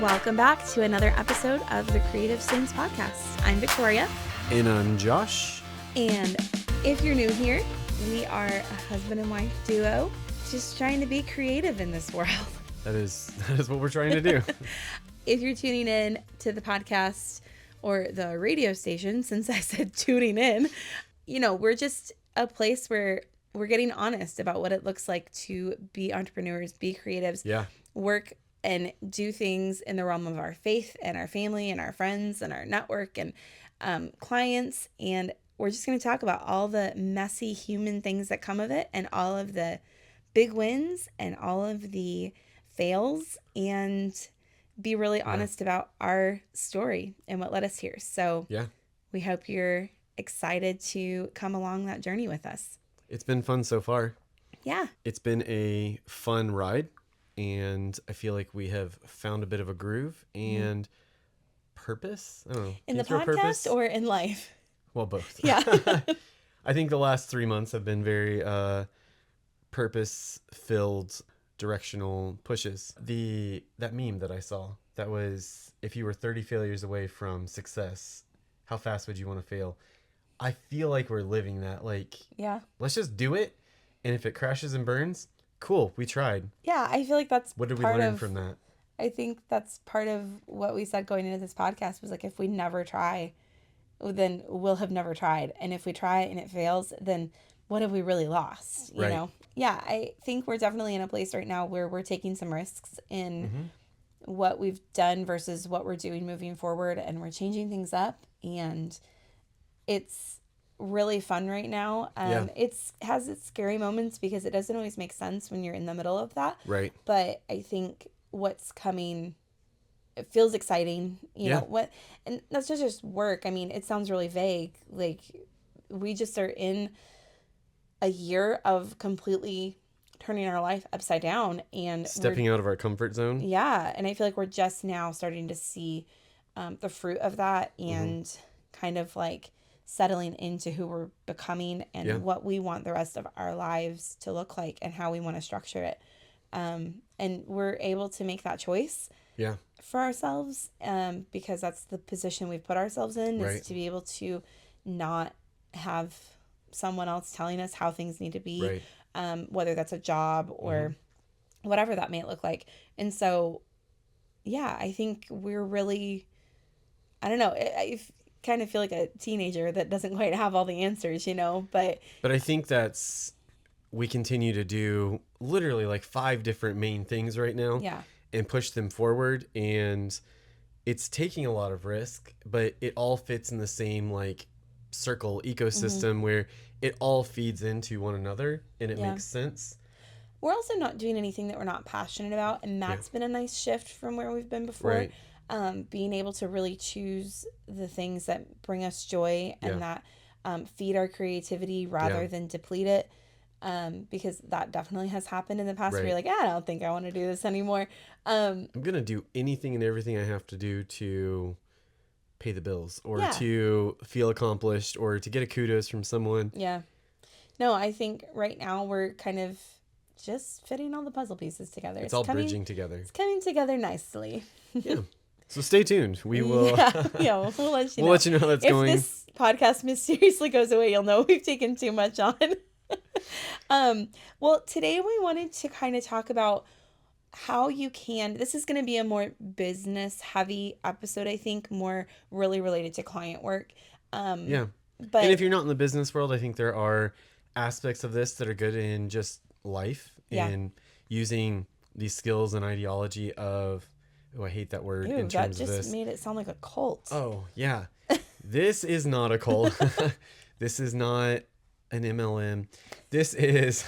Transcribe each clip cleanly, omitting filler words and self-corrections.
Welcome back to another episode of the Creative Saints podcast. I'm Victoria. And I'm Josh. And if you're new here, we are a husband and wife duo just trying to be creative in this world. That is what we're trying to do. If you're tuning in to the podcast or the radio station, since I said tuning in, we're just a place where we're getting honest about what it looks like to be entrepreneurs, be creatives, work and do things in the realm of our faith and our family and our friends and our network and clients. And we're just going to talk about all the messy human things that come of it and all of the big wins and all of the fails and be really honest about our story and what led us here. So we hope you're excited to come along that journey with us. It's been fun so far. Yeah. It's been a fun ride. And I feel like we have found a bit of a groove and purpose. I don't know. In the podcast or in life? Well, both. Yeah. I think the last 3 months have been very purpose-filled, directional pushes. That meme that I saw, that was, if you were 30 failures away from success, how fast would you want to fail? I feel like we're living that. Let's just do it. And if it crashes and burns, cool, we tried. Yeah, I feel like that's what did we learn from that? I think that's part of what we said going into this podcast was if we never try, then we'll have never tried. And if we try and it fails, then what have we really lost? You know? Yeah, I think we're definitely in a place right now where we're taking some risks in what we've done versus what we're doing moving forward. And we're changing things up. And it's really fun right now. It's has its scary moments because it doesn't always make sense when you're in the middle of that. Right. But I think what's coming, it feels exciting. You know, and that's just work. I mean, it sounds really vague. Like we just are in a year of completely turning our life upside down and stepping out of our comfort zone. Yeah. And I feel like we're just now starting to see the fruit of that and kind of settling into who we're becoming and what we want the rest of our lives to look like and how we want to structure it. And we're able to make that choice for ourselves because that's the position we've put ourselves in is to be able to not have someone else telling us how things need to be, whether that's a job or whatever that may look like. And so, I think we're really, I don't know, I kind of feel like a teenager that doesn't quite have all the answers, but I think we continue to do literally 5 different main things right now and push them forward, and it's taking a lot of risk, but it all fits in the same circle ecosystem where it all feeds into one another and it makes sense. We're also not doing anything that we're not passionate about, and that's been a nice shift from where we've been before. Being able to really choose the things that bring us joy and that feed our creativity rather than deplete it. Because that definitely has happened in the past where you're like, I don't think I want to do this anymore. I'm going to do anything and everything I have to do to pay the bills or to feel accomplished or to get a kudos from someone. Yeah. No, I think right now we're kind of just fitting all the puzzle pieces together. It's all bridging together. It's coming together nicely. Yeah. So stay tuned. We will. We'll let you know. We'll let you know how that's going. If this podcast mysteriously goes away, you'll know we've taken too much on. Well, today we wanted to kind of talk about how you can. This is going to be a more business heavy episode, I think, more really related to client work. But and if you're not in the business world, I think there are aspects of this that are good in just life and using these skills and ideology of. Oh, I hate that word in terms of this. That just made it sound like a cult. Oh, yeah. This is not a cult. This is not an MLM. This is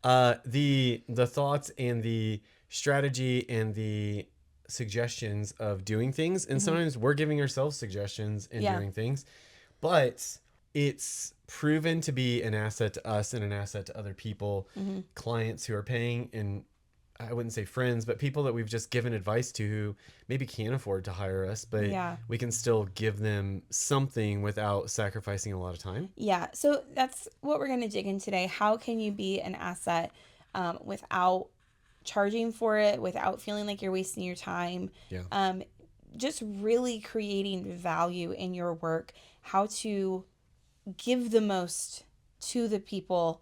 the thoughts and the strategy and the suggestions of doing things. And sometimes we're giving ourselves suggestions and doing things. But it's proven to be an asset to us and an asset to other people, clients who are paying, and I wouldn't say friends, but people that we've just given advice to who maybe can't afford to hire us, but we can still give them something without sacrificing a lot of time. Yeah. So that's what we're going to dig in today. How can you be an asset without charging for it without feeling like you're wasting your time. Yeah. Just really creating value in your work, how to give the most to the people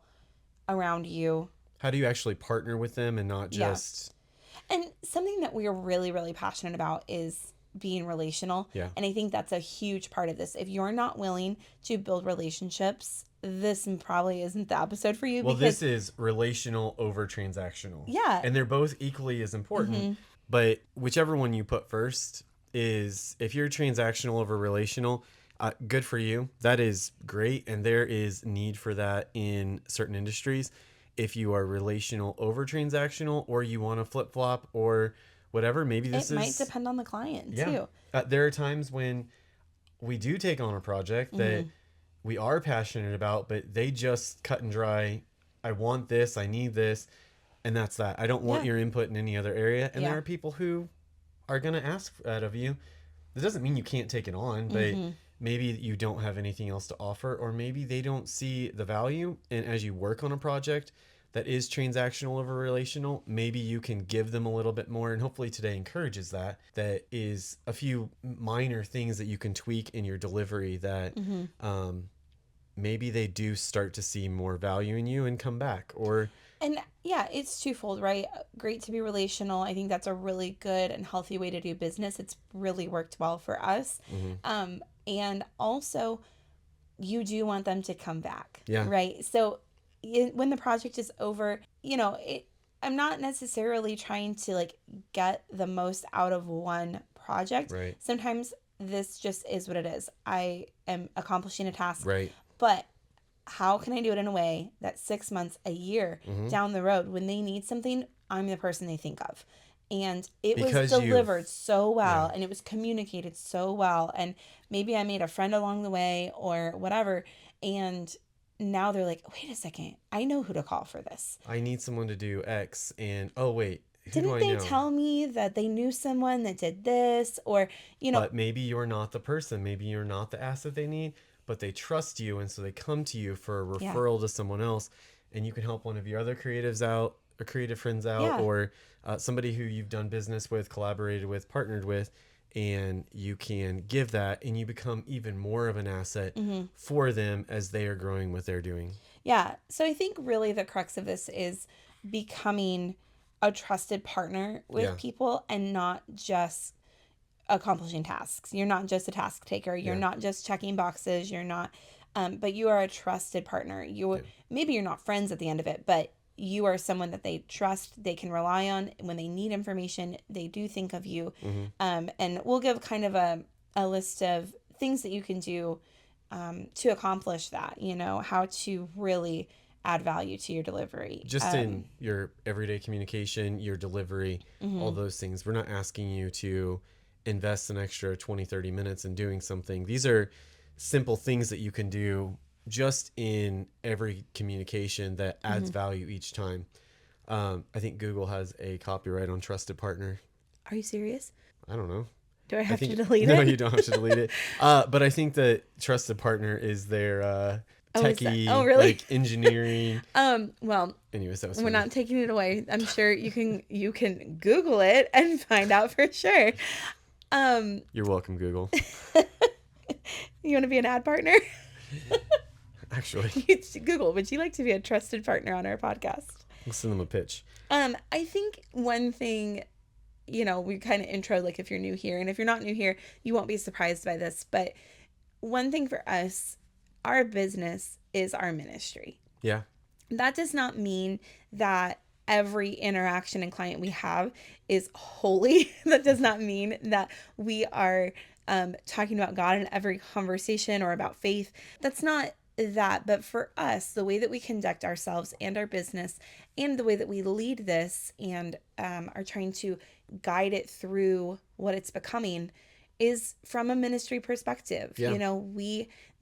around you. How do you actually partner with them and not Yeah. just... And something that we're really, really passionate about is being relational. Yeah. And I think that's a huge part of this. If you're not willing to build relationships, this probably isn't the episode for you. Well, because this is relational over transactional. Yeah. And they're both equally as important. Mm-hmm. But whichever one you put first is, if you're transactional over relational, good for you. That is great. And there is need for that in certain industries. If you are relational over transactional, or you want to flip flop or whatever, maybe this it might depend on the client too. There are times when we do take on a project that we are passionate about, but they just cut and dry. I want this, I need this, and that's that. I don't want your input in any other area. And there are people who are going to ask that of you. That doesn't mean you can't take it on, but maybe you don't have anything else to offer, or maybe they don't see the value. And as you work on a project that is transactional over relational, maybe you can give them a little bit more. And hopefully today encourages that. That is a few minor things that you can tweak in your delivery that maybe they do start to see more value in you and come back. And yeah, it's twofold, right? Great to be relational. I think that's a really good and healthy way to do business. It's really worked well for us. And also, you do want them to come back, right? So when the project is over, I'm not necessarily trying to like get the most out of one project. Right. Sometimes this just is what it is. I am accomplishing a task. Right. But how can I do it in a way that 6 months, a year down the road, when they need something, I'm the person they think of. And it was delivered so well, and it was communicated so well. And maybe I made a friend along the way or whatever. And now they're like, wait a second, I know who to call for this. I need someone to do X. And, oh, wait, who do I know? Didn't they tell me that they knew someone that did this? Or, But maybe you're not the person. Maybe you're not the asset they need, but they trust you. And so they come to you for a referral to someone else. And you can help one of your other creatives out, or creative friends out, or somebody who you've done business with, collaborated with, partnered with. And you can give that, and you become even more of an asset for them as they are growing what they're doing. Yeah. So I think really the crux of this is becoming a trusted partner with people, and not just accomplishing tasks. You're not just a task taker. You're not just checking boxes. You're not, but you are a trusted partner. Maybe you're not friends at the end of it, but you are someone that they trust, they can rely on. When they need information, they do think of you. And we'll give kind of a list of things that you can do to accomplish that, how to really add value to your delivery. Just in your everyday communication, your delivery, all those things. We're not asking you to invest an extra 20, 30 minutes in doing something. These are simple things that you can do just in every communication that adds value each time. I think Google has a copyright on trusted partner. Are you serious? I don't know. Do I have to delete it? No, you don't have to delete it. But I think that trusted partner is their techie, really? like engineering. Well, anyways, that was we're funny. not taking it away. I'm sure you can Google it and find out for sure. You're welcome, Google. You want to be an ad partner? Actually, Google, would you like to be a trusted partner on our podcast? We'll send them a pitch. I think one thing, we kind of intro, like if you're new here, and if you're not new here, you won't be surprised by this, but one thing for us, our business is our ministry. Yeah. That does not mean that every interaction and client we have is holy. That does not mean that we are talking about God in every conversation or about faith. That's not that. But for us, the way that we conduct ourselves and our business, and the way that we lead this and are trying to guide it through what it's becoming, is from a ministry perspective. Yeah.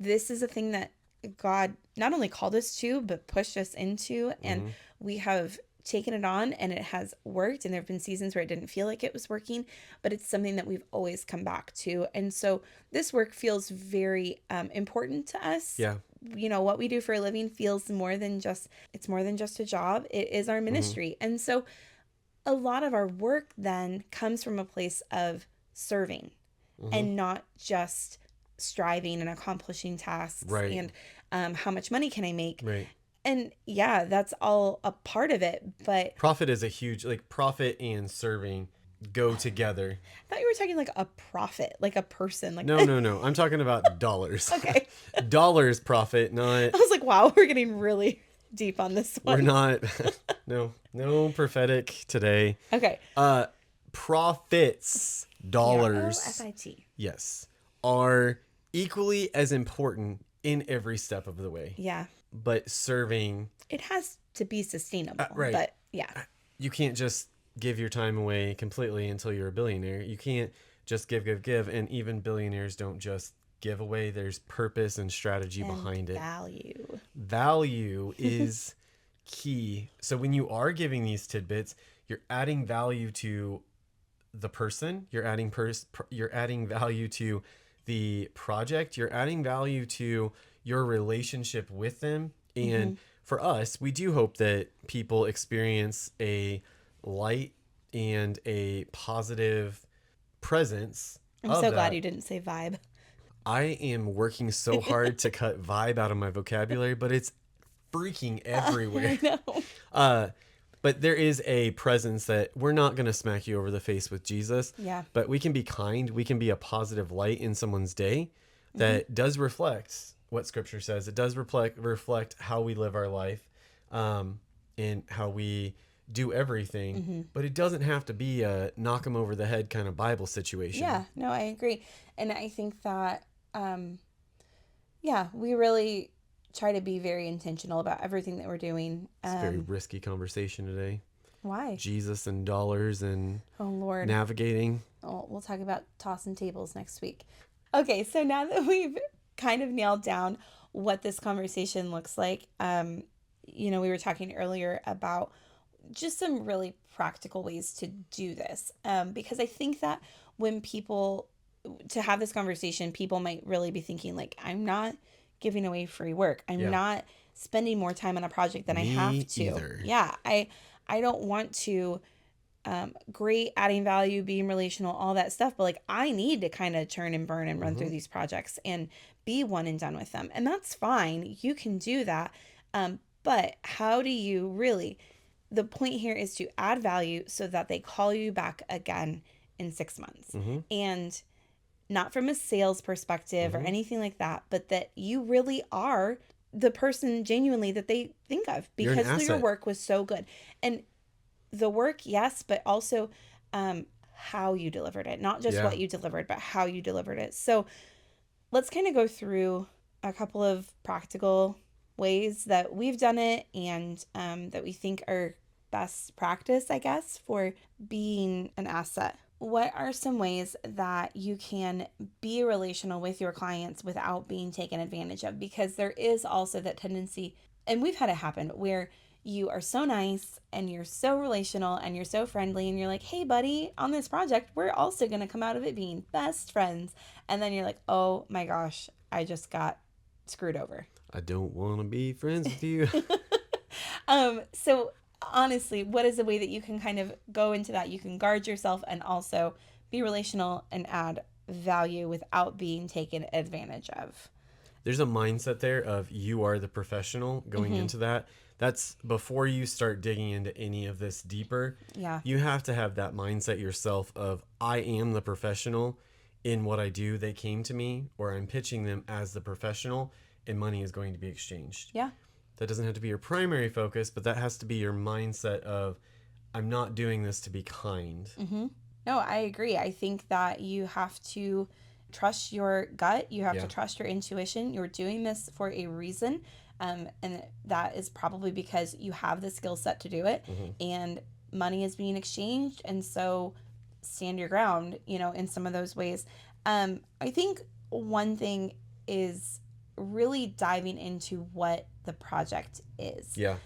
This is a thing that God not only called us to, but pushed us into, and we have taken it on, and it has worked. And there have been seasons where it didn't feel like it was working, but it's something that we've always come back to. And so this work feels very important to us. Yeah. What we do for a living feels more than just a job. It is our ministry. And so a lot of our work then comes from a place of serving and not just striving and accomplishing tasks and how much money can I make. Right. And yeah, that's all a part of it. But profit is a huge, like, profit and serving go together. I thought you were talking like a prophet, like a person. Like No. I'm talking about dollars. Okay. Dollars profit, not. I was like, wow, we're getting really deep on this one. We're not. No prophetic today. Okay. Profits, dollars. F-I-T. Yes, are equally as important in every step of the way. Yeah. But serving, it has to be sustainable. Right. But yeah. You can't just give your time away completely until you're a billionaire. You can't just give. And even billionaires don't just give away. There's purpose and strategy behind it. Value is key. So when you are giving these tidbits, you're adding value to the person. You're adding value to the project. You're adding value to your relationship with them. And for us, we do hope that people experience a light and a positive presence. I'm so glad you didn't say vibe. I am working so hard to cut vibe out of my vocabulary, but it's freaking everywhere. I know. But there is a presence that we're not going to smack you over the face with Jesus. Yeah. But we can be kind. We can be a positive light in someone's day that does reflect what Scripture says. It does reflect how we live our life, and how we do everything. But it doesn't have to be a knock 'em over the head kind of Bible situation. Yeah, no, I agree. And I think that, we really try to be very intentional about everything that we're doing. It's a very risky conversation today. Why? Jesus and dollars and Lord, navigating. Oh, we'll talk about tossing tables next week. Okay, so now that we've kind of nailed down what this conversation looks like, we were talking earlier about just some really practical ways to do this. Because I think that when to have this conversation, people might really be thinking like, I'm not giving away free work. I'm not spending more time on a project than I have to. Either. Yeah. I don't want to, great, adding value, being relational, all that stuff. But like, I need to kind of churn and burn and run through these projects and be one and done with them. And that's fine. You can do that. But how do you really, the point here is to add value so that they call you back again in 6 months. And not from a sales perspective or anything like that, but that you really are the person genuinely that they think of because your work was so good. And the work, yes, but also how you delivered it, not just what you delivered, but how you delivered it. So let's kind of go through a couple of practical ways that we've done it and that we think are best practice, I guess, for being an asset. What are some ways that you can be relational with your clients without being taken advantage of? Because there is also that tendency, and we've had it happen, where you are so nice and you're so relational and you're so friendly and you're like, hey buddy, on this project, we're also going to come out of it being best friends. And then you're like, oh my gosh, I just got screwed over. I don't want to be friends with you. So honestly, what is a way that you can kind of go into that? You can guard yourself and also be relational and add value without being taken advantage of. There's a mindset there of you are the professional going into that. That's before you start digging into any of this deeper. Yeah. You have to have that mindset yourself of I am the professional in what I do. They came to me, or I'm pitching them as the professional, and money is going to be exchanged. Yeah. That doesn't have to be your primary focus, but that has to be your mindset of I'm not doing this to be kind. No, I agree. I think that you have to trust your gut. You have to trust your intuition. You're doing this for a reason. And that is probably because you have the skill set to do it and money is being exchanged. And so stand your ground, in some of those ways. I think one thing is really diving into what the project is. Yeah.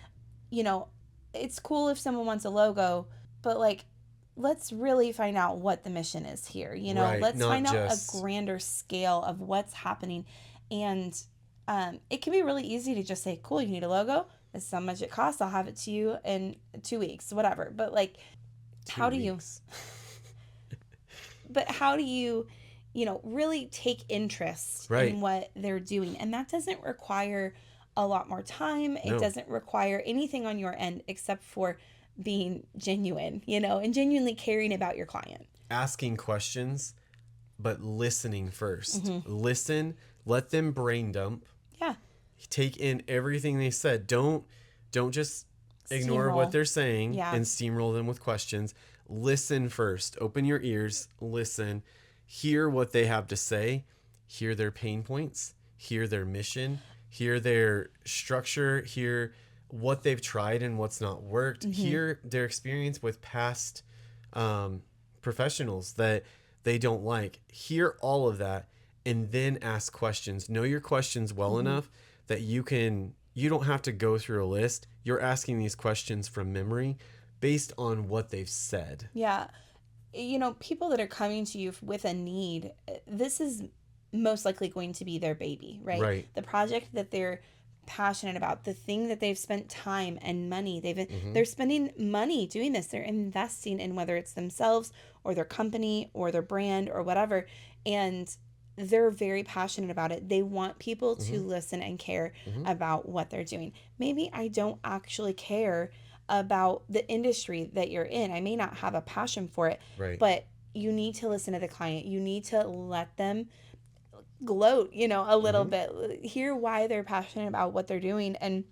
It's cool if someone wants a logo, but like, let's really find out what the mission is here. Right, let's find out a grander scale of what's happening. And it can be really easy to just say, cool, you need a logo. This is how much it costs. I'll have it to you in 2 weeks, whatever. But like, how do you, but how do you, really take interest in what they're doing? And that doesn't require a lot more time. It doesn't require anything on your end except for being genuine, and genuinely caring about your client. Asking questions, but listening first. Listen, let them brain dump. Yeah. Take in everything they said. Don't just ignore what they're saying and steamroll them with questions. Listen first. Open your ears, listen, hear what they have to say, hear their pain points, hear their mission, hear their structure, hear what they've tried and what's not worked, hear their experience with past professionals that they don't like. Hear all of that and then ask questions. Know your questions well enough that you don't have to go through a list. You're asking these questions from memory based on what they've said. Yeah. People that are coming to you with a need, this is most likely going to be their baby, right? Right. The project that they're passionate about, the thing that they've spent time and money, they're spending money doing this. They're investing in whether it's themselves or their company or their brand or whatever. And they're very passionate about it. They want people to listen and care about what they're doing. Maybe I don't actually care about the industry that you're in. I may not have a passion for it, but you need to listen to the client. You need to let them gloat, a little bit, hear why they're passionate about what they're doing. And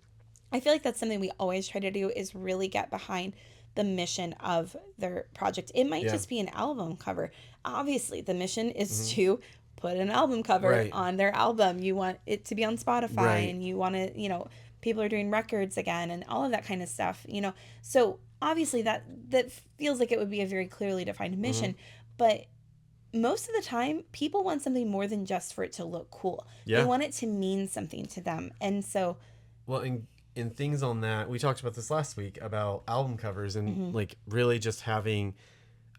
I feel like that's something we always try to do, is really get behind the mission of their project. It might just be an album cover. Obviously, the mission is to put an album cover on their album. You want it to be on Spotify and you want to, people are doing records again and all of that kind of stuff, So obviously that feels like it would be a very clearly defined mission, but most of the time people want something more than just for it to look cool. They want it to mean something to them. And so, well, in things on that, we talked about this last week about album covers and like really just having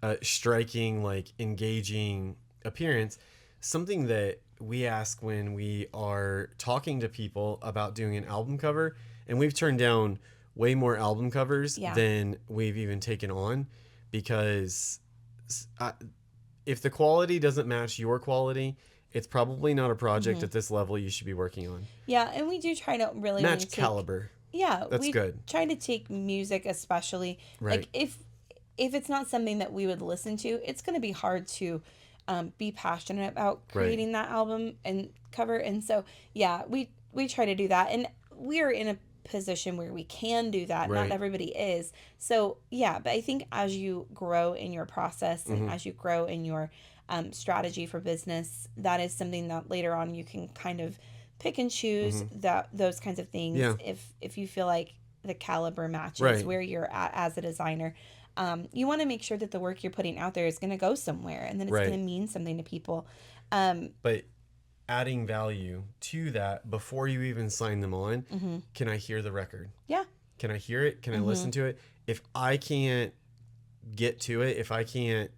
a striking, like engaging appearance. Something that we ask when we are talking to people about doing an album cover, and we've turned down way more album covers than we've even taken on, because if the quality doesn't match your quality, it's probably not a project at this level you should be working on. Yeah, and we do try to really match caliber. Yeah, that's good. Try to take music, especially like if it's not something that we would listen to, it's going to be hard to be passionate about creating that album and cover. And so, yeah, we try to do that. And we are in a position where we can do that. Not everybody is. So, yeah, but I think as you grow in your process and as you grow in your strategy for business, that is something that later on you can kind of pick and choose those kinds of things if you feel like the caliber matches where you're at as a designer. You want to make sure that the work you're putting out there is going to go somewhere and then it's going to mean something to people. But adding value to that before you even sign them on, can I hear the record? Yeah. Can I hear it? Can I listen to it? If I can't get to it, if I can't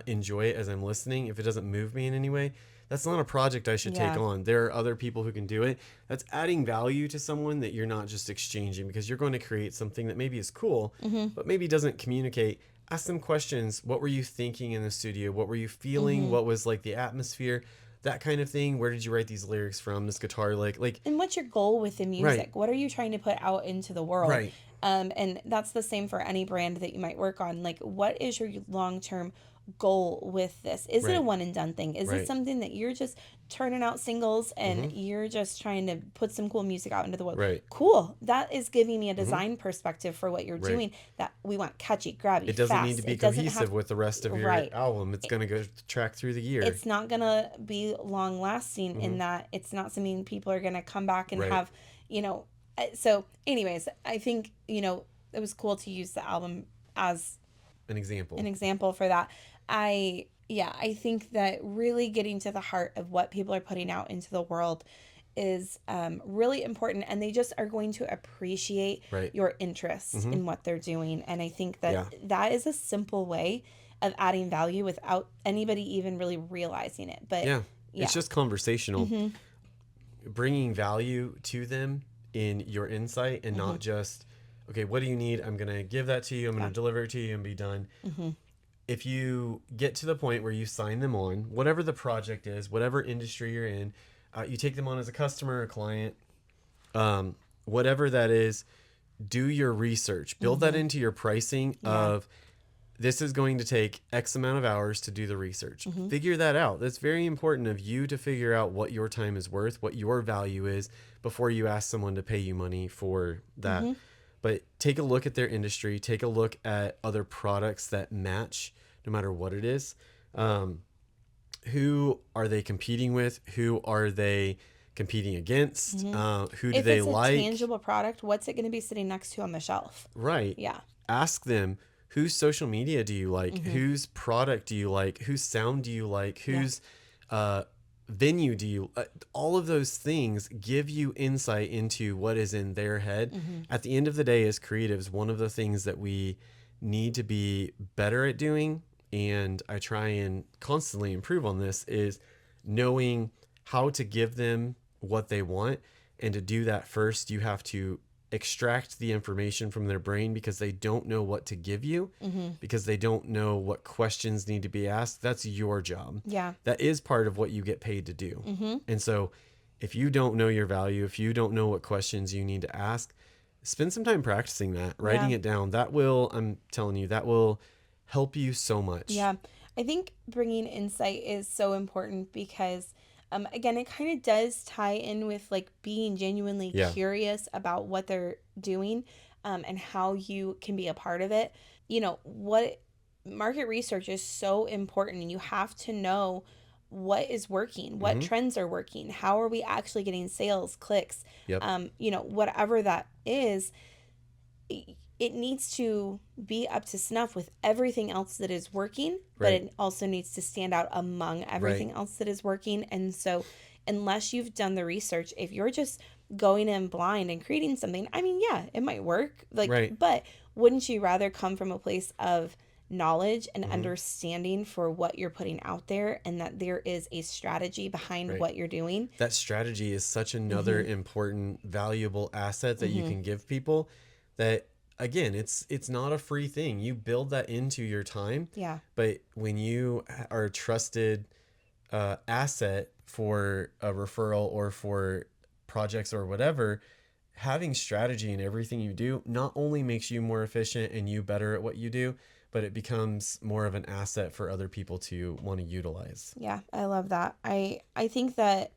enjoy it as I'm listening, if it doesn't move me in any way, that's not a project I should take on. There are other people who can do it. That's adding value to someone that you're not just exchanging, because you're going to create something that maybe is cool, but maybe doesn't communicate. Ask them questions. What were you thinking in the studio? What were you feeling? What was like the atmosphere? That kind of thing. Where did you write these lyrics from? This guitar like and what's your goal with the music? What are you trying to put out into the world? And that's the same for any brand that you might work on. Like, what is your long-term goal with this? Is it a one and done thing? Is it something that you're just turning out singles and you're just trying to put some cool music out into the world? Cool. That is giving me a design perspective for what you're doing, that we want catchy, grabby, it doesn't fast. need to be cohesive with the rest of your album. It's going to go track through the year. It's not going to be long lasting in that it's not something people are going to come back and have, so anyways, I think, it was cool to use the album as an example for that. I think that really getting to the heart of what people are putting out into the world is really important, and they just are going to appreciate your interest in what they're doing. And I think that that is a simple way of adding value without anybody even really realizing it. But it's just conversational, bringing value to them in your insight and not just, okay, what do you need? I'm going to give that to you. I'm going Yeah. to deliver it to you and be done. Mm-hmm. If you get to the point where you sign them on, whatever the project is, whatever industry you're in, you take them on as a customer or client, whatever that is, do your research. Build that into your pricing of this is going to take X amount of hours to do the research. Figure that out. That's very important of you to figure out what your time is worth, what your value is before you ask someone to pay you money for that. But take a look at their industry, take a look at other products that match no matter what it is. Who are they competing with? Who are they competing against? Who do If they it's a like? tangible product, what's it going to be sitting next to on the shelf? Right. Yeah. Ask them, whose social media do you like? Whose product do you like? Whose sound do you like? Whose venue do you all of those things give you insight into what is in their head. At the end of the day, as creatives, one of the things that we need to be better at doing, and I try and constantly improve on this, is knowing how to give them what they want. And to do that, first you have to extract the information from their brain, because they don't know what to give you, because they don't know what questions need to be asked. That's your job. Yeah. That is part of what you get paid to do. And so if you don't know your value, if you don't know what questions you need to ask, spend some time practicing that, writing it down. That will, I'm telling you, that will help you so much. Yeah. I think bringing insight is so important because, again, it kind of does tie in with like being genuinely curious about what they're doing, and how you can be a part of it. You know, what market research is so important, and you have to know what is working, what trends are working, how are we actually getting sales, clicks, you know, whatever that is. It needs to be up to snuff with everything else that is working, but it also needs to stand out among everything else that is working. And so unless you've done the research, if you're just going in blind and creating something, I mean, yeah, it might work. Like, but wouldn't you rather come from a place of knowledge and understanding for what you're putting out there, and that there is a strategy behind what you're doing? That strategy is such another important, valuable asset that you can give people, that again, it's not a free thing. You build that into your time. Yeah. But when you are a trusted asset for a referral or for projects or whatever, having strategy in everything you do not only makes you more efficient and you better at what you do, but it becomes more of an asset for other people to want to utilize. Yeah, I love that. I think that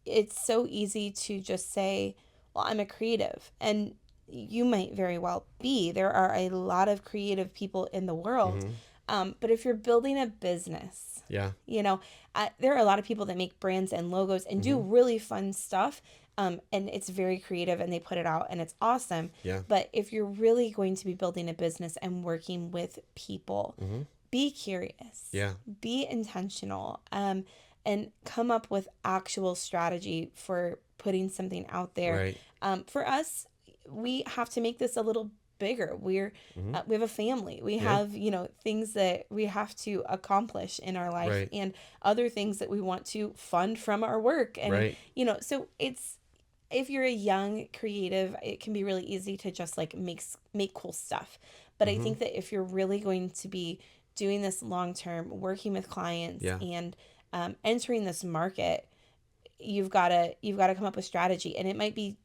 it's so easy to just say, well, I'm a creative. And you might very well be. There are a lot of creative people in the world. But if you're building a business, you know, there are a lot of people that make brands and logos and do really fun stuff. And it's very creative, and they put it out, and it's awesome. But if you're really going to be building a business and working with people, be curious, be intentional, and come up with actual strategy for putting something out there. For us, we have to make this a little bigger. We're we have a family. We have, you know, things that we have to accomplish in our life, and other things that we want to fund from our work. And you know, so it's, if you're a young creative, it can be really easy to just like make cool stuff. But I think that if you're really going to be doing this long term, working with clients, and entering this market, you've got to come up with strategy. And it might be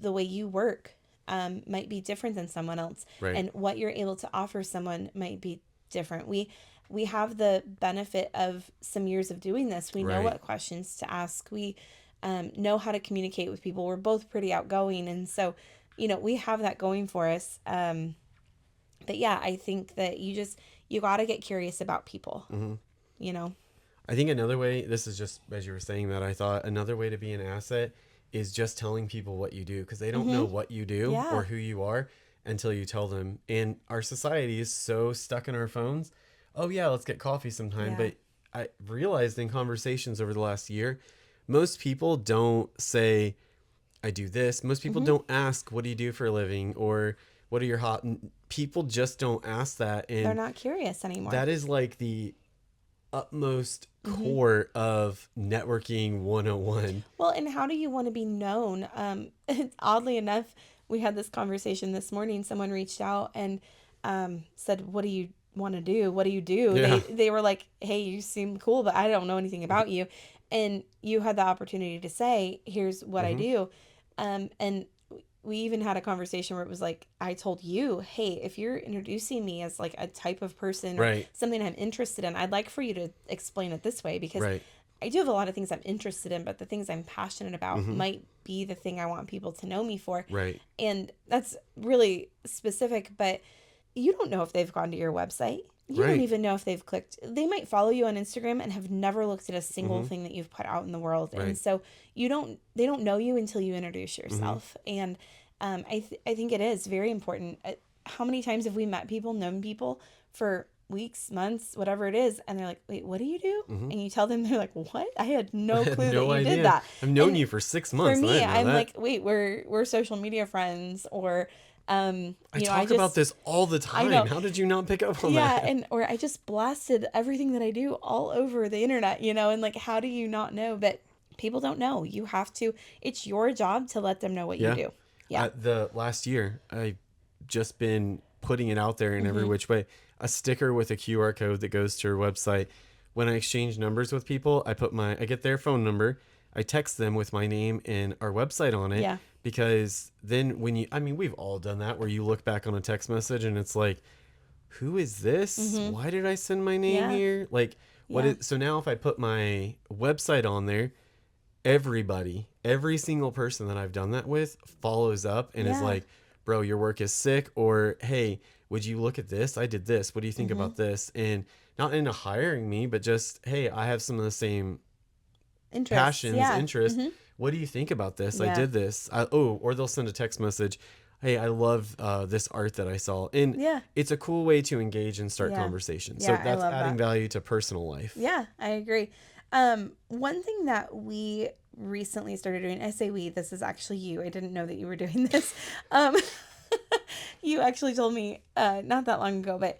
the way you work might be different than someone else, and what you're able to offer someone might be different. We have the benefit of some years of doing this. We know what questions to ask. We know how to communicate with people. We're both pretty outgoing, and so, you know, we have that going for us. But yeah, I think that you got to get curious about people. You know, I think another way, this is just as you were saying that, I thought another way to be an asset is just telling people what you do, because they don't know what you do or who you are until you tell them. And our society is so stuck in our phones. Oh yeah, let's get coffee sometime. But I realized in conversations over the last year, most people don't say, I do this. Most people don't ask, what do you do for a living? Or what are your people just don't ask that. And they're not curious anymore. That is like the utmost core of networking 101. Well, and how do you want to be known? Oddly enough, we had this conversation this morning. Someone reached out and said, what do you want to do? What do you do? Yeah. They were like, hey, you seem cool, but I don't know anything about you. And you had the opportunity to say, here's what I do. And we even had a conversation where it was like, I told you, hey, if you're introducing me as like a type of person or something I'm interested in, I'd like for you to explain it this way, because I do have a lot of things I'm interested in, but the things I'm passionate about might be the thing I want people to know me for. And that's really specific, but you don't know if they've gone to your website. You don't even know if they've clicked. They might follow you on Instagram and have never looked at a single thing that you've put out in the world. And so they don't know you until you introduce yourself. And I think it is very important. How many times have we met people, known people for weeks, months, whatever it is, and they're like, wait, what do you do? And you tell them, they're like, what? I had no clue that you did that. I've known you for 6 months. For me, I'm like, wait, we're social media friends, or I talk about this all the time. How did you not pick up on that? Yeah, or I just blasted everything that I do all over the internet, and like, how do you not know? But people don't know. You have to. It's your job to let them know what you do. Yeah. The last year, I've just been putting it out there in every which way. A sticker with a QR code that goes to your website. When I exchange numbers with people, I get their phone number. I text them with my name and our website on it. Yeah. Because then we've all done that, where you look back on a text message and it's like, who is this? Why did I send my name here? Like, so now if I put my website on there, every single person that I've done that with follows up and is like, bro, your work is sick, or hey, would you look at this? I did this. What do you think about this? And not into hiring me, but just, hey, I have some of the same passions, interests. What do you think about this? I did this. Or they'll send a text message. Hey, I love this art that I saw. And it's a cool way to engage and start conversations. So that's adding value to personal life. Yeah, I agree. One thing that we recently started doing, I say we, this is actually you. I didn't know that you were doing this. You actually told me not that long ago, but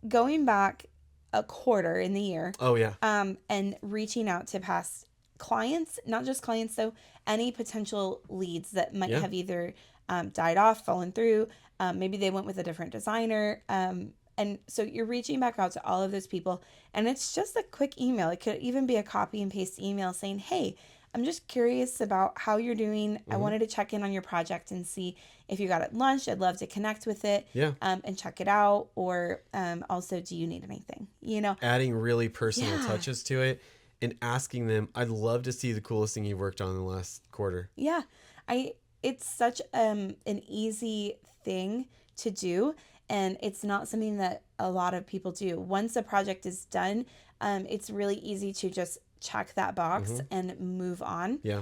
going back a quarter in the year. Oh, yeah. And reaching out to past clients, not just clients, though, any potential leads that might have either died off, fallen through. Maybe they went with a different designer. And so you're reaching back out to all of those people, and it's just a quick email. It could even be a copy and paste email saying, hey, I'm just curious about how you're doing. I wanted to check in on your project and see if you got it launched. I'd love to connect with it and check it out. Or also, do you need anything? Adding really personal touches to it and asking them, I'd love to see the coolest thing you've worked on in the last quarter. Yeah. It's such an easy thing to do. And it's not something that a lot of people do. Once a project is done, it's really easy to just check that box and move on. Yeah.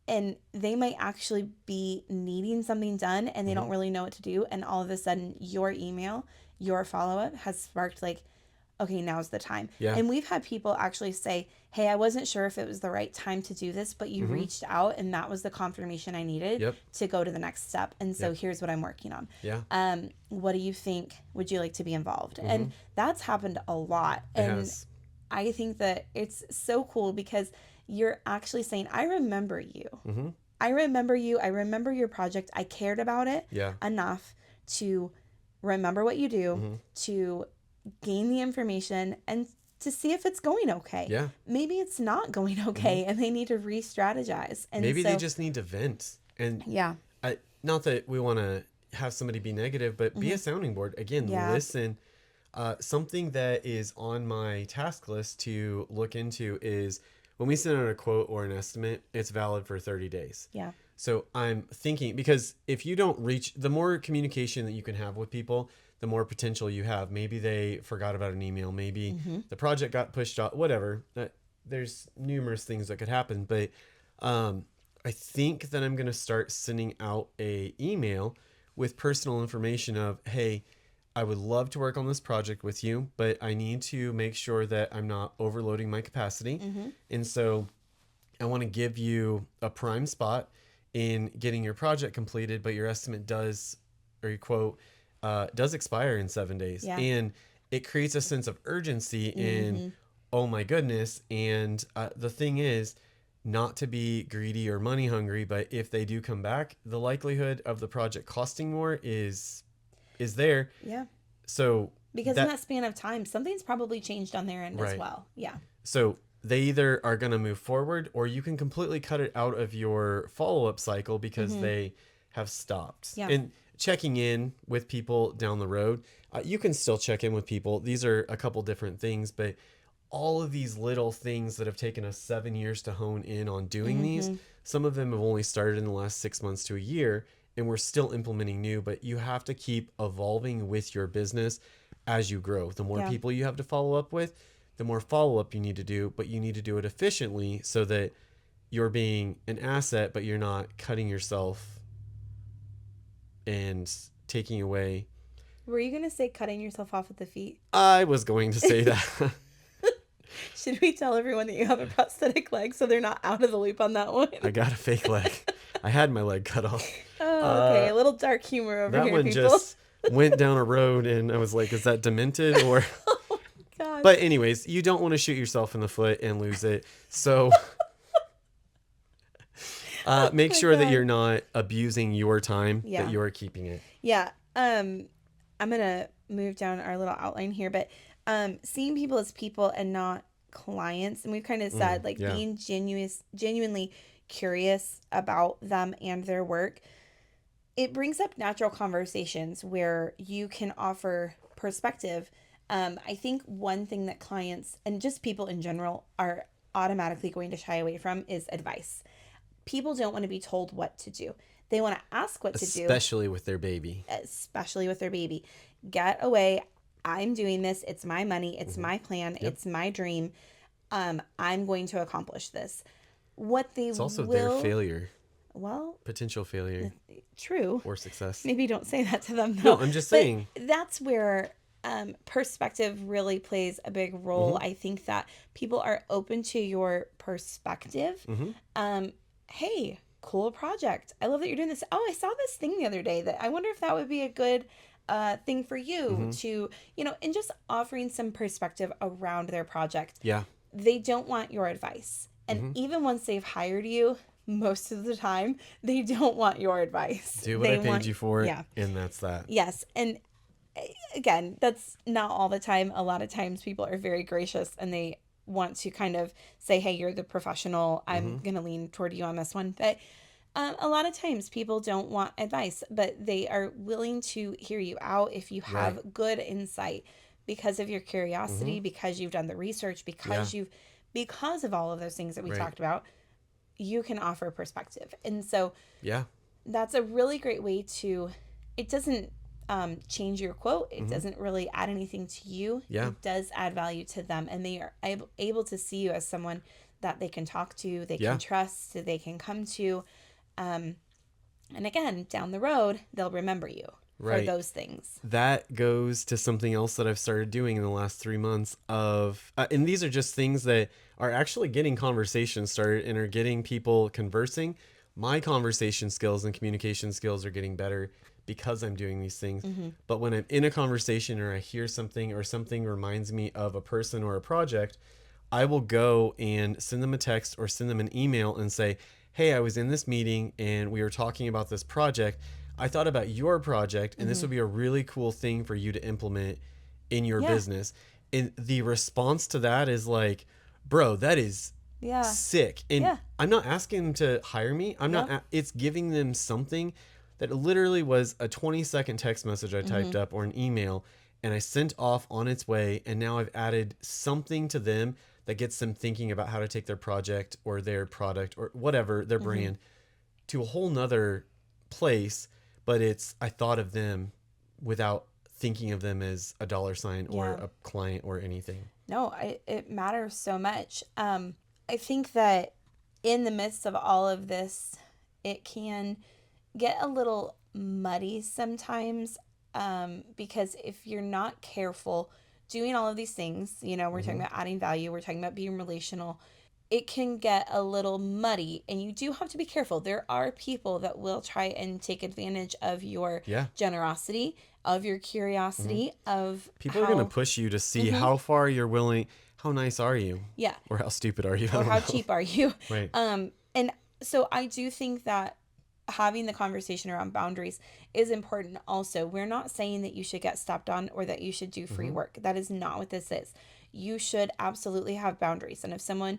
And they might actually be needing something done and they don't really know what to do. And all of a sudden, your email, your follow-up has sparked like, okay, now's the time. Yeah. And we've had people actually say, hey, I wasn't sure if it was the right time to do this, but you reached out and that was the confirmation I needed to go to the next step. And so here's what I'm working on. Yeah. What do you think? Would you like to be involved? And that's happened a lot. And I think that it's so cool because you're actually saying, I remember you. I remember you. I remember your project. I cared about it enough to remember what you do, to gain the information and to see if it's going okay. Yeah. Maybe it's not going okay and they need to re-strategize. And maybe they just need to vent. And not that we want to have somebody be negative, but be a sounding board. Again, listen. Something that is on my task list to look into is when we send out a quote or an estimate, it's valid for 30 days. Yeah. So I'm thinking, because if you don't reach, the more communication that you can have with people, the more potential you have. Maybe they forgot about an email. Maybe the project got pushed off, whatever. There's numerous things that could happen. But I think that I'm going to start sending out a email with personal information of, hey, I would love to work on this project with you, but I need to make sure that I'm not overloading my capacity. And so I want to give you a prime spot in getting your project completed, but your estimate does, or your quote, does expire in 7 days. Yeah. And it creates a sense of urgency in, oh my goodness. And the thing is, not to be greedy or money hungry, but if they do come back, the likelihood of the project costing more is there. Yeah. So because in that span of time, something's probably changed on their end as well. Yeah. So they either are going to move forward, or you can completely cut it out of your follow-up cycle because they have stopped. Yeah. And checking in with people down the road, you can still check in with people. These are a couple different things, but all of these little things that have taken us 7 years to hone in on doing these, some of them have only started in the last 6 months to a year, and we're still implementing new, but you have to keep evolving with your business as you grow. The more people you have to follow up with, the more follow-up you need to do, but you need to do it efficiently so that you're being an asset, but you're not cutting yourself and taking away. Were you going to say cutting yourself off at the feet? I was going to say that. Should we tell everyone that you have a prosthetic leg so they're not out of the loop on that one? I got a fake leg. I had my leg cut off. Oh, okay. A little dark humor over here, that one people. Just went down a road, and I was like, is that demented? Or... Oh, my God. But anyways, you don't want to shoot yourself in the foot and lose it. So make sure that you're not abusing your time, that you're keeping it. Yeah. I'm going to move down our little outline here, but seeing people as people and not clients. And we've kind of said being genuinely curious about them and their work. It brings up natural conversations where you can offer perspective. I think one thing that clients and just people in general are automatically going to shy away from is advice. People don't want to be told what to do. They want to ask what to do. Especially with their baby. Get away. I'm doing this. It's my money. It's my plan. Yep. It's my dream. I'm going to accomplish this. It's also their failure. Well, potential failure. True. Or success. Maybe don't say that to them, though. No, I'm just saying. That's where perspective really plays a big role. I think that people are open to your perspective. Hey, cool project. I love that you're doing this. Oh, I saw this thing the other day that I wonder if that would be a good thing for you to, and just offering some perspective around their project. Yeah. They don't want your advice. And even once they've hired you, most of the time, they don't want your advice. Do what I paid you for, and that's that. Yes. And again, that's not all the time. A lot of times people are very gracious and they want to kind of say, hey, you're the professional. I'm going to lean toward you on this one. But a lot of times people don't want advice, but they are willing to hear you out if you have good insight because of your curiosity, because you've done the research, because of all of those things that we talked about, you can offer perspective. And so that's a really great way to, it doesn't change your quote. It doesn't really add anything to you. Yeah. It does add value to them. And they are able to see you as someone that they can talk to, they can trust, they can come to. And again, down the road, they'll remember you for those things. That goes to something else that I've started doing in the last 3 months of, and these are just things that are actually getting conversations started and are getting people conversing. My conversation skills and communication skills are getting better because I'm doing these things. But when I'm in a conversation or I hear something or something reminds me of a person or a project, I will go and send them a text or send them an email and say, hey, I was in this meeting and we were talking about this project. I thought about your project and this would be a really cool thing for you to implement in your business. And the response to that is like, bro, that is sick. And I'm not asking them to hire me. It's giving them something that literally was a 20-second text message I typed up or an email and I sent off on its way. And now I've added something to them that gets them thinking about how to take their project or their product or whatever, their brand, to a whole nother place. But I thought of them without thinking of them as a dollar sign or a client or anything. No, it matters so much. I think that in the midst of all of this, it can get a little muddy sometimes because if you're not careful doing all of these things, we're talking about adding value, we're talking about being relational, it can get a little muddy and you do have to be careful. There are people that will try and take advantage of your generosity of your curiosity, of people are going to push you to see how far you're willing, how nice are you? Yeah. Or how stupid are you? Or how cheap are you? Right. And so I do think that having the conversation around boundaries is important also. We're not saying that you should get stepped on or that you should do free work. That is not what this is. You should absolutely have boundaries. And if someone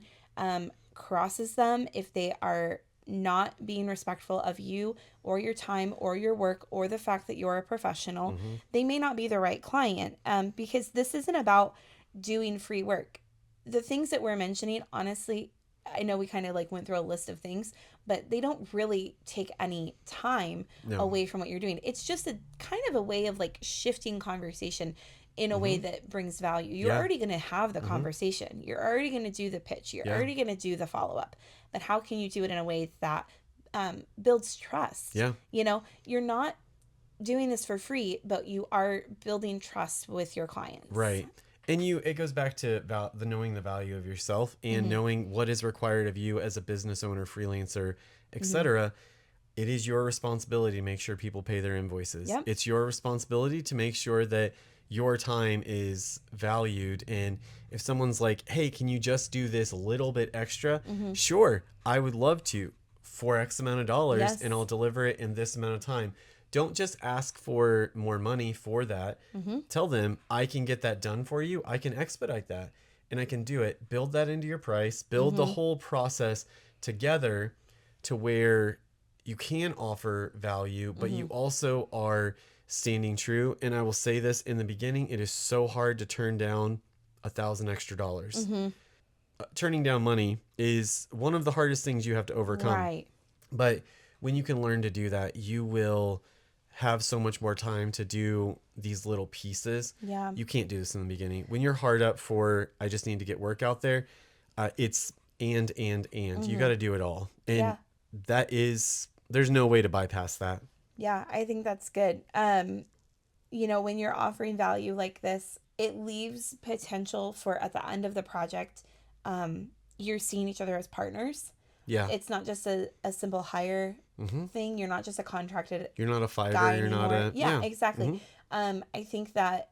crosses them, if they are not being respectful of you or your time or your work or the fact that you're a professional, they may not be the right client, because this isn't about doing free work. The things that we're mentioning, honestly, I know we kind of like went through a list of things, but they don't really take any time away from what you're doing. It's just a kind of a way of like shifting conversation in a way that brings value. You're already going to have the conversation. You're already going to do the pitch. You're already going to do the follow-up. But how can you do it in a way that builds trust? Yeah. You know, you're not doing this for free, but you are building trust with your clients. Right. And it goes back to the knowing the value of yourself and knowing what is required of you as a business owner, freelancer, etc. It is your responsibility to make sure people pay their invoices. Yep. It's your responsibility to make sure that your time is valued. And if someone's like, hey, can you just do this little bit extra? Sure, I would love to, for X amount of dollars, and I'll deliver it in this amount of time. Don't just ask for more money for that. Tell them, I can get that done for you. I can expedite that and I can do it. Build that into your price. Build the whole process together to where you can offer value, but you also are standing true. And I will say this in the beginning, it is so hard to turn down $1,000 extra dollars. Turning down money is one of the hardest things you have to overcome. Right. But when you can learn to do that, you will have so much more time to do these little pieces. Yeah. You can't do this in the beginning. When you're hard up for, I just need to get work out there, it's and. You got to do it all. And there's no way to bypass that. Yeah, I think that's good. You know, when you're offering value like this, it leaves potential for at the end of the project, you're seeing each other as partners. Yeah. It's not just a simple hire thing. You're not just a contracted You're not a fighter. You're anymore. not a... Yeah, exactly. I think that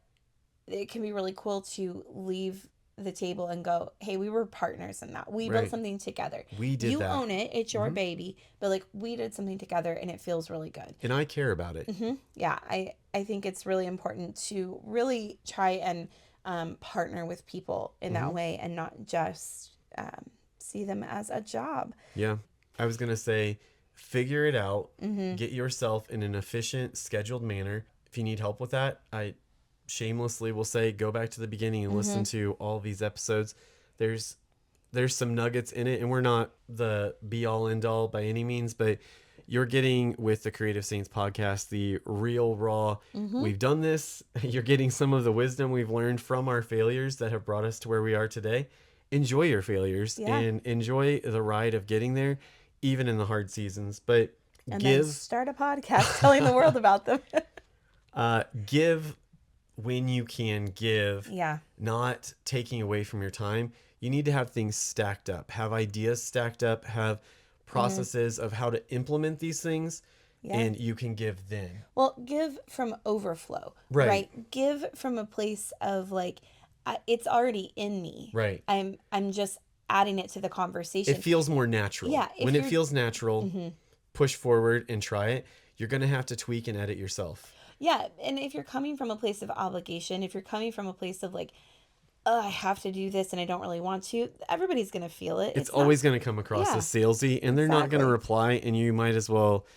it can be really cool to leave the table and go, hey, we were partners in that. We built something together. We did you that. You own it. It's your baby. But like we did something together and it feels really good. And I care about it. Yeah, I think it's really important to really try and partner with people in that way and not just see them as a job. Yeah. I was going to say, figure it out. Get yourself in an efficient, scheduled manner. If you need help with that, I shamelessly will say, go back to the beginning and listen to all these episodes. There's some nuggets in it, and we're not the be all end all by any means, but you're getting with the Creative Saints podcast, the real raw. We've done this. You're getting some of the wisdom we've learned from our failures that have brought us to where we are today. Enjoy your failures and enjoy the ride of getting there, even in the hard seasons. But then start a podcast telling the world about them. Give when you can give, not taking away from your time. You need to have things stacked up, have ideas stacked up, have processes of how to implement these things, and you can give then. Well, give from overflow, right? Give from a place of like, it's already in me. Right. I'm just adding it to the conversation. It feels more natural. Yeah. When it feels natural, push forward and try it. You're going to have to tweak and edit yourself. Yeah. And if you're coming from a place of obligation, if you're coming from a place of like, oh, I have to do this and I don't really want to, everybody's going to feel it. It's always going to come across as salesy, and they're not going to reply, and you might as well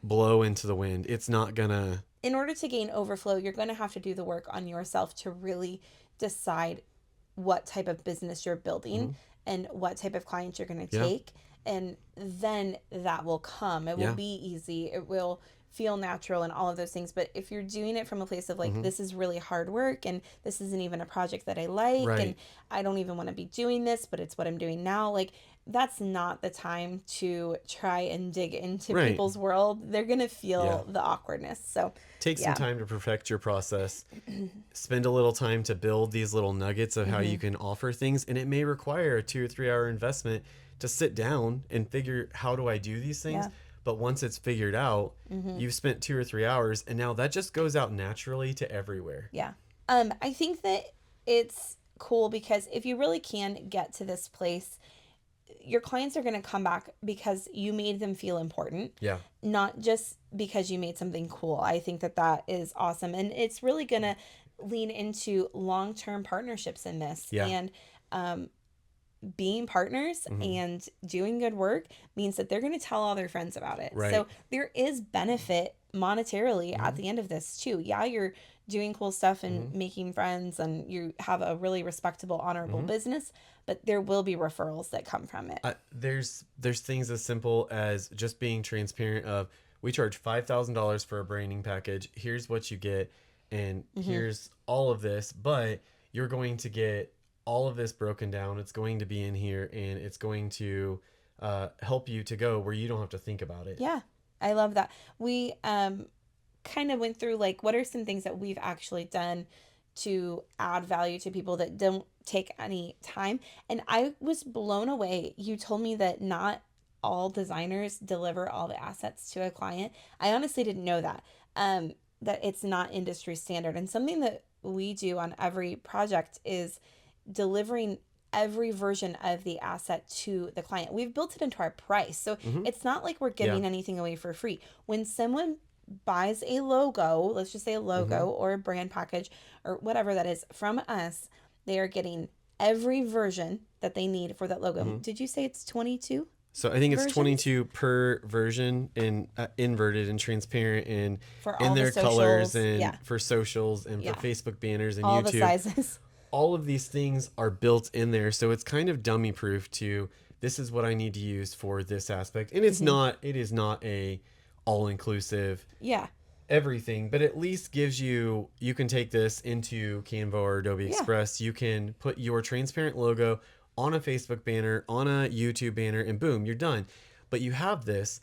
blow into the wind. It's not going to... In order to gain overflow, you're going to have to do the work on yourself to really decide what type of business you're building and what type of clients you're going to take. And then that will come. It will be easy. It will feel natural and all of those things. But if you're doing it from a place of like, this is really hard work and this isn't even a project that I like and I don't even want to be doing this, but it's what I'm doing now. Like, that's not the time to try and dig into people's world. They're going to feel the awkwardness. So take some time to perfect your process. Spend a little time to build these little nuggets of how you can offer things. And it may require a 2 or 3 hour investment to sit down and figure, how do I do these things? But once it's figured out, you've spent 2 or 3 hours, and now that just goes out naturally to everywhere. Yeah. I think that it's cool because if you really can get to this place, your clients are going to come back because you made them feel important. Yeah. Not just because you made something cool. I think that that is awesome. And it's really going to lean into long-term partnerships in this. Yeah. And being partners and doing good work means that they're going to tell all their friends about it. Right. So there is benefit monetarily at the end of this too. Yeah, you're doing cool stuff and making friends and you have a really respectable, honorable business, but there will be referrals that come from it. There's things as simple as just being transparent of, we charge $5,000 for a branding package. Here's what you get, and here's all of this, but you're going to get all of this broken down. It's going to be in here, and it's going to help you to go where you don't have to think about it. Yeah, I love that. We kind of went through like what are some things that we've actually done to add value to people that don't take any time. And I was blown away. You told me that not all designers deliver all the assets to a client. I honestly didn't know that. That it's not industry standard. And something that we do on every project is delivering every version of the asset to the client. We've built it into our price. So it's not like we're giving anything away for free. When someone buys a logo, let's just say a logo or a brand package or whatever that is from us, they are getting every version that they need for that logo. Did you say it's 22? So I think it's versions? 22 per version, and inverted and transparent, and For in all their the colors, socials, and for socials, and for Facebook banners and all YouTube. the sizes. All of these things are built in there, so it's kind of dummy proof to, this is what I need to use for this aspect. And it's not, it is not a all inclusive everything, but at least gives you can take this into Canva or Adobe Express. You can put your transparent logo on a Facebook banner, on a YouTube banner, and boom, you're done. But you have this.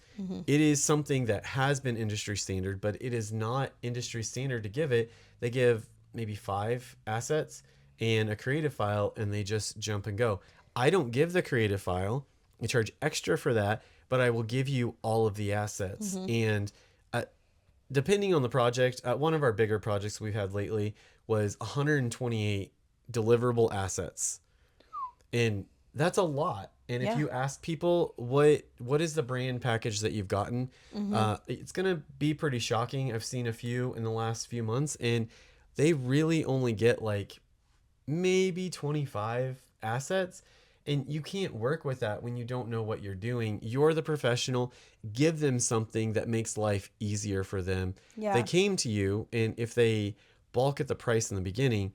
It is something that has been industry standard, but it is not industry standard to give it. They give maybe 5 assets and a creative file, and they just jump and go. I don't give the creative file. I charge extra for that, but I will give you all of the assets. And depending on the project, one of our bigger projects we've had lately was 128 deliverable assets. And that's a lot. And if you ask people what is the brand package that you've gotten, it's going to be pretty shocking. I've seen a few in the last few months, and they really only get like maybe 25 assets. And you can't work with that when you don't know what you're doing. You're the professional. Give them something that makes life easier for them. Yeah. They came to you, and if they balk at the price in the beginning,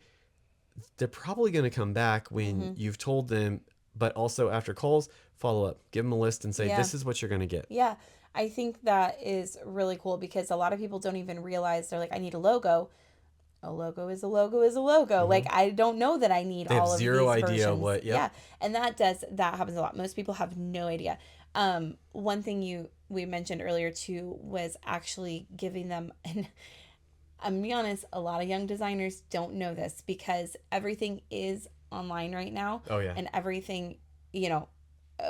they're probably going to come back when you've told them, but also after calls, follow up, give them a list and say, this is what you're going to get. Yeah. I think that is really cool because a lot of people don't even realize, they're like, I need a logo. A logo is a logo is a logo. Like, I don't know that I need all of these versions. They have zero idea what, Yeah. And that happens a lot. Most people have no idea. One thing we mentioned earlier too was actually giving them, and I'm gonna be honest, a lot of young designers don't know this because everything is online right now. Oh yeah. And everything,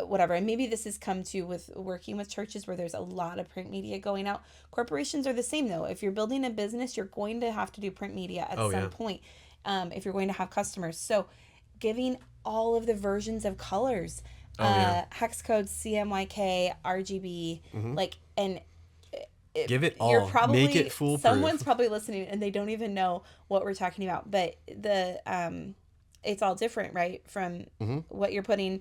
whatever. And maybe this has come to with working with churches where there's a lot of print media going out. Corporations are the same though. If you're building a business, you're going to have to do print media at some point. If you're going to have customers. So giving all of the versions of colors, hex codes, CMYK, RGB, and give it all. You're probably, make it foolproof. Someone's probably listening and they don't even know what we're talking about, but it's all different, right? From what you're putting,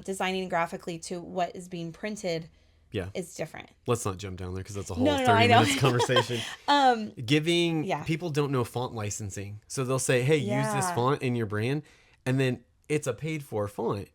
designing graphically to what is being printed is different. Let's not jump down there because that's a whole 30 minutes conversation. People don't know font licensing. So they'll say, hey, use this font in your brand, and then it's a paid for font.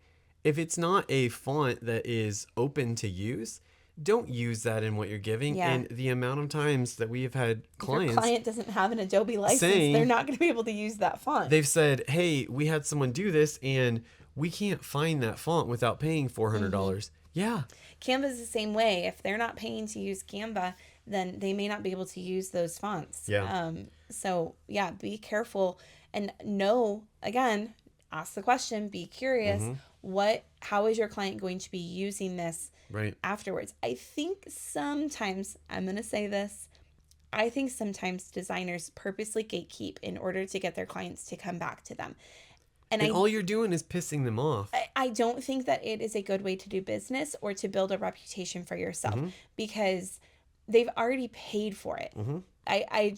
If it's not a font that is open to use, don't use that in what you're giving. And the amount of times that we have had clients, if your client doesn't have an Adobe license, they're not going to be able to use that font. They've said, hey, we had someone do this and we can't find that font without paying $400. Yeah. Canva's the same way. If they're not paying to use Canva, then they may not be able to use those fonts. Yeah. So be careful and know, again, ask the question, be curious. how is your client going to be using this right afterwards? I think sometimes, I'm going to say this, I think sometimes designers purposely gatekeep in order to get their clients to come back to them. And all you're doing is pissing them off. I don't think that it is a good way to do business or to build a reputation for yourself, because they've already paid for it. I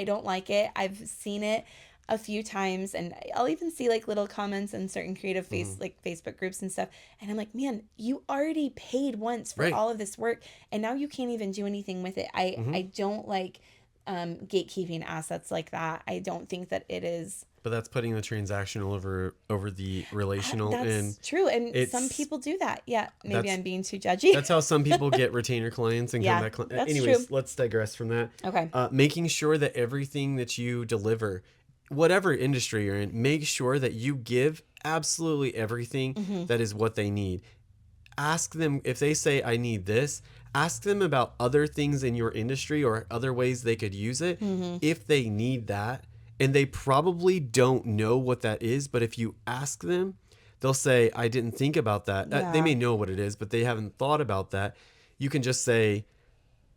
don't like it. I've seen it a few times, and I'll even see like little comments in certain creative like Facebook groups and stuff. And I'm like, man, you already paid once for all of this work, and now you can't even do anything with it. I don't like gatekeeping assets like that. I don't think that it is. But that's putting the transactional over the relational. That's true. And some people do that. Yeah. Maybe I'm being too judgy. That's how some people get retainer clients and come back. Anyways, let's digress from that. Okay. Making sure that everything that you deliver, whatever industry you're in, make sure that you give absolutely everything that is what they need. Ask them, if they say, I need this, ask them about other things in your industry or other ways they could use it if they need that. And they probably don't know what that is, but if you ask them, they'll say, I didn't think about that. Yeah. They may know what it is, but they haven't thought about that. You can just say,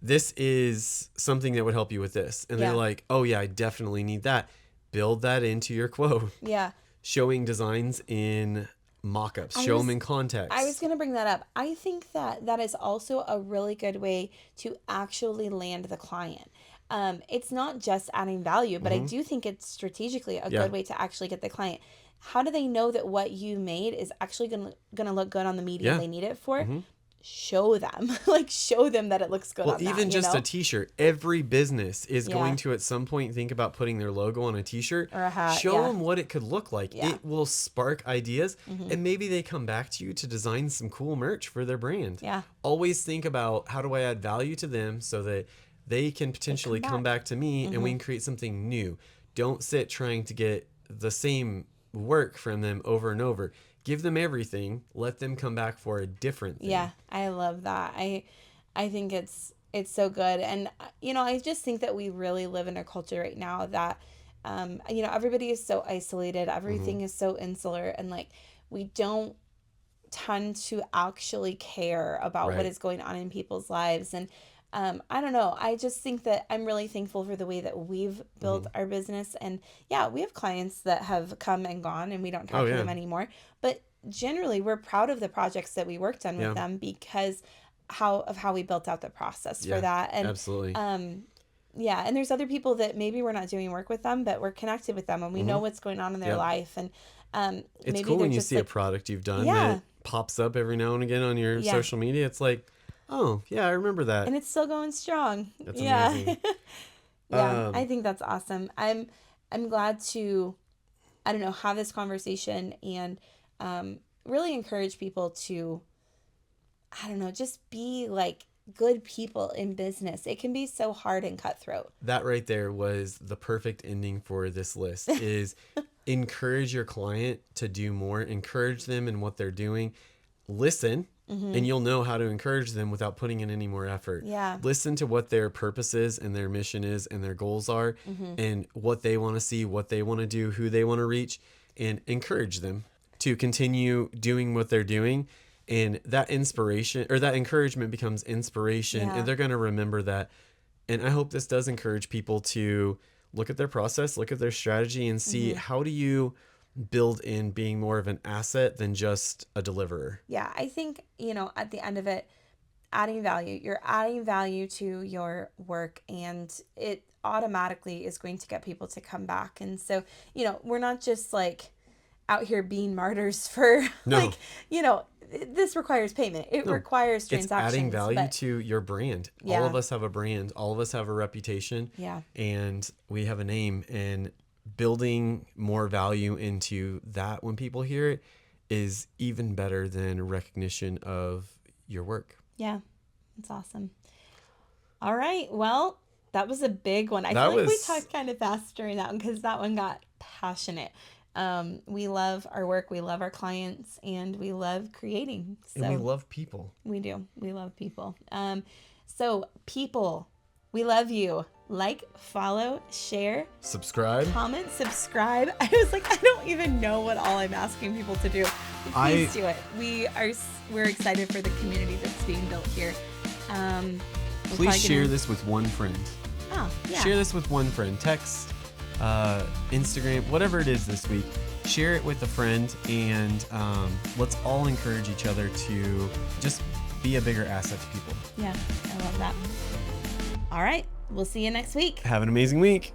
this is something that would help you with this. And they're like, oh yeah, I definitely need that. Build that into your quote. Yeah. Showing designs in mock-ups. Show them in context. I was going to bring that up. I think that is also a really good way to actually land the client. It's not just adding value, but I do think it's strategically a good way to actually get the client. How do they know that what you made is actually gonna look good on the media they need it for? Show them, show them that it looks good. Well, on even that, just a t-shirt. Every business is going to at some point think about putting their logo on a t-shirt or a hat. Show them what it could look like. It will spark ideas, and maybe they come back to you to design some cool merch for their brand. Yeah. Always think about, how do I add value to them so that they can potentially come back to me and we can create something new. Don't sit trying to get the same work from them over and over. Give them everything. Let them come back for a different thing. Yeah, I love that. I think it's so good. And, I just think that we really live in a culture right now that, everybody is so isolated. Everything is so insular. And, we don't tend to actually care about what is going on in people's lives. And, I don't know. I just think that I'm really thankful for the way that we've built our business. And we have clients that have come and gone and we don't talk to them anymore. But generally, we're proud of the projects that we worked on with them because how we built out the process for that. And absolutely. And there's other people that maybe we're not doing work with them, but we're connected with them and we know what's going on in their life. And it's maybe cool when you see a product you've done that pops up every now and again on your social media. It's like, oh, yeah, I remember that. And it's still going strong. That's amazing. I think that's awesome. I'm glad to, have this conversation and really encourage people to, just be good people in business. It can be so hard and cutthroat. That right there was the perfect ending for this list is encourage your client to do more, encourage them in what they're doing, listen. And you'll know how to encourage them without putting in any more effort. Yeah. Listen to what their purpose is and their mission is and their goals are and what they want to see, what they want to do, who they want to reach, and encourage them to continue doing what they're doing. And that inspiration or that encouragement becomes inspiration and they're going to remember that. And I hope this does encourage people to look at their process, look at their strategy and see how do you build in being more of an asset than just a deliverer. Yeah, I think, at the end of it, adding value. You're adding value to your work and it automatically is going to get people to come back. And so, we're not just out here being martyrs for this requires payment. It requires transactions. It's adding value to your brand. Yeah. All of us have a brand. All of us have a reputation. Yeah. And we have a name, and building more value into that when people hear it is even better than recognition of your work. Yeah, that's awesome. All right. Well, that was a big one. I feel like we talked kind of fast during that one because that one got passionate. We love our work. We love our clients and we love creating. And we love people. We do. We love people. So people, we love you. like, follow, share, subscribe, comment, subscribe. I was like, I don't even know what all I'm asking people to do. Please do it. We're excited for the community that's being built here. Please share this with one friend. Oh, yeah. Share this with one friend. Text, Instagram, whatever it is this week. Share it with a friend, and let's all encourage each other to just be a bigger asset to people. Yeah, I love that. All right. We'll see you next week. Have an amazing week.